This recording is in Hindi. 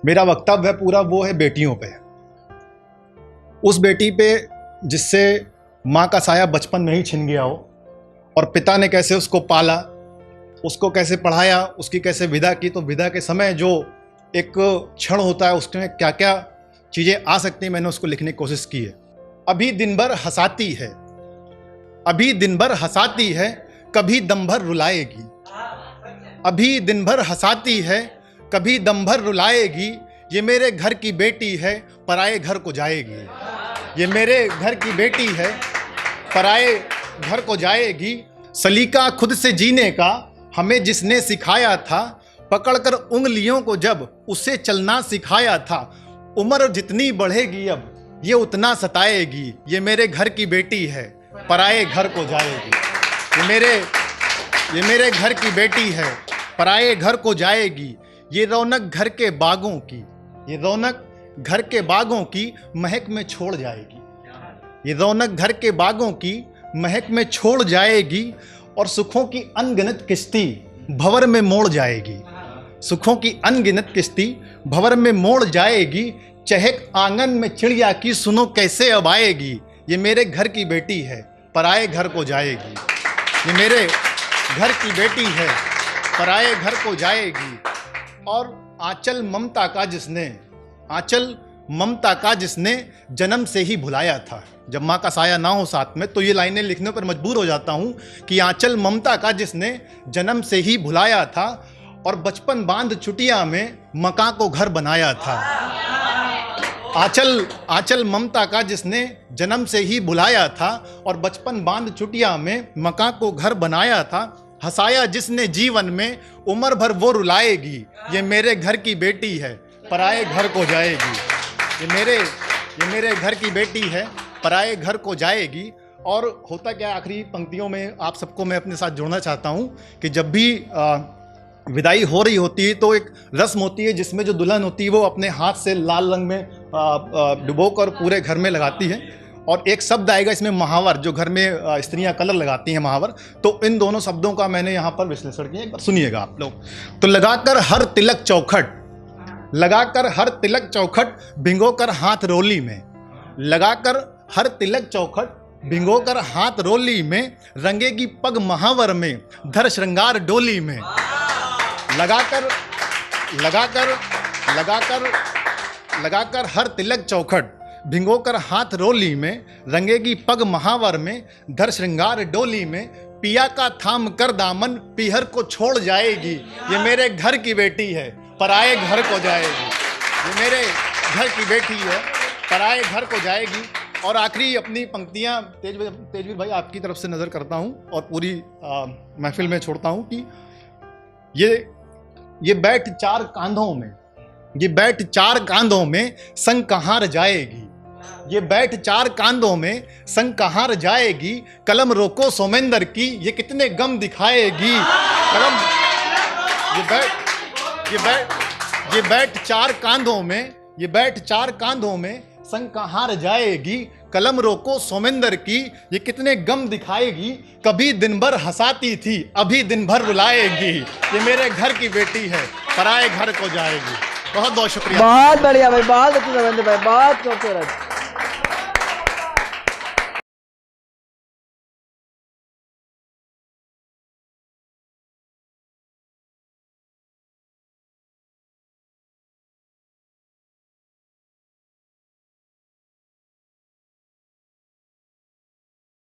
मेरा वक्तव्य पूरा वो है बेटियों पे। उस बेटी पे जिससे माँ का साया बचपन में ही छिन गया हो और पिता ने कैसे उसको पाला, उसको कैसे पढ़ाया, उसकी कैसे विदा की। तो विदा के समय जो एक क्षण होता है उसमें क्या क्या चीज़ें आ सकती हैं, मैंने उसको लिखने की कोशिश की है। अभी दिन भर हंसाती है, अभी दिन भर हंसाती है, कभी दम भर रुलाएगी। अभी दिन भर हंसाती है, कभी दम भर रुलाएगी। ये मेरे घर की बेटी है, पराए घर को जाएगी। ये मेरे घर की बेटी है, पराए घर को जाएगी। सलीका खुद से जीने का हमें जिसने सिखाया था, पकड़कर उंगलियों को जब उसे चलना सिखाया था। उम्र जितनी बढ़ेगी अब ये उतना सताएगी। ये मेरे घर की बेटी है, पराए घर को जाएगी। ये मेरे घर की बेटी है, पराए घर को जाएगी। ये रौनक घर के बागों की, ये रौनक घर के बागों की महक में छोड़ जाएगी। ये रौनक घर के बागों की महक में छोड़ जाएगी और सुखों की अनगिनत किश्ती भंवर में मोड़ जाएगी। सुखों की अनगिनत किश्ती भंवर में मोड़ जाएगी। चहक आंगन में चिड़िया की सुनो कैसे अब आएगी। ये मेरे घर की बेटी है, पराए घर को जाएगी। ये मेरे घर की बेटी है, पराए घर को जाएगी। और आंचल ममता का जिसने जन्म से ही भुलाया था। जब माँ का साया ना हो साथ में तो ये लाइनें लिखने पर मजबूर हो जाता हूँ कि आंचल ममता का जिसने जन्म से ही भुलाया था और बचपन बांध चुटिया में मकां को घर बनाया था। आंचल ममता का जिसने जन्म से ही भुलाया था और बचपन बांध चुटिया में मकां को घर बनाया था। हंसाया जिसने जीवन में उम्र भर वो रुलाएगी। ये मेरे घर की बेटी है, पराए घर को जाएगी। ये मेरे घर की बेटी है, पराए घर को जाएगी। और होता क्या, आखिरी पंक्तियों में आप सबको मैं अपने साथ जोड़ना चाहता हूँ कि जब भी विदाई हो रही होती है तो एक रस्म होती है जिसमें जो दुल्हन होती है वो अपने हाथ से लाल रंग में डुबोकर पूरे घर में लगाती है। और एक शब्द आएगा इसमें महावर, जो घर में स्त्रियां कलर लगाती हैं, महावर। तो इन दोनों शब्दों का मैंने यहाँ पर विश्लेषण किया, एक बार सुनिएगा आप लोग। तो लगाकर हर तिलक चौखट, लगाकर हर तिलक चौखट भिंगोकर हाथ रोली में। लगाकर हर तिलक चौखट भिंगोकर हाथ रोली में। रंगेगी पग महावर में, धर श्रृंगार डोली में। लगाकर हर तिलक चौखट भिंगोकर हाथ रोली में। रंगेगी पग महावर में, धर श्रृंगार डोली में। पिया का थाम कर दामन पीहर को छोड़ जाएगी। ये मेरे घर की बेटी है, पराए घर को जाएगी। ये मेरे घर की बेटी है, पराए घर को जाएगी। और आखिरी अपनी पंक्तियां तेजवीर भाई आपकी तरफ से नज़र करता हूं और पूरी महफिल में छोड़ता हूं कि ये बैठ चार कांधों में, ये बैठ चार कांधों में संग कहाँ जाएगी। ये बैठ चार कांधों में संग कहाँ जाएगी। कलम रोको सोमेंदर की, ये कितने गम दिखाएगी। कलम ये बैठ चार कांधों में, ये बैठ चार कांधों में संग कहाँ जाएगी। कलम रोको सोमेंदर की, ये कितने गम दिखाएगी। कभी दिन भर हंसाती थी, अभी दिन भर रुलाएगी। ये मेरे घर की बेटी है, पराए घर को जाएगी। बहुत बहुत शुक्रिया। बहुत बढ़िया भाई, बहुत अच्छी भाई, बहुत खूबसूरत।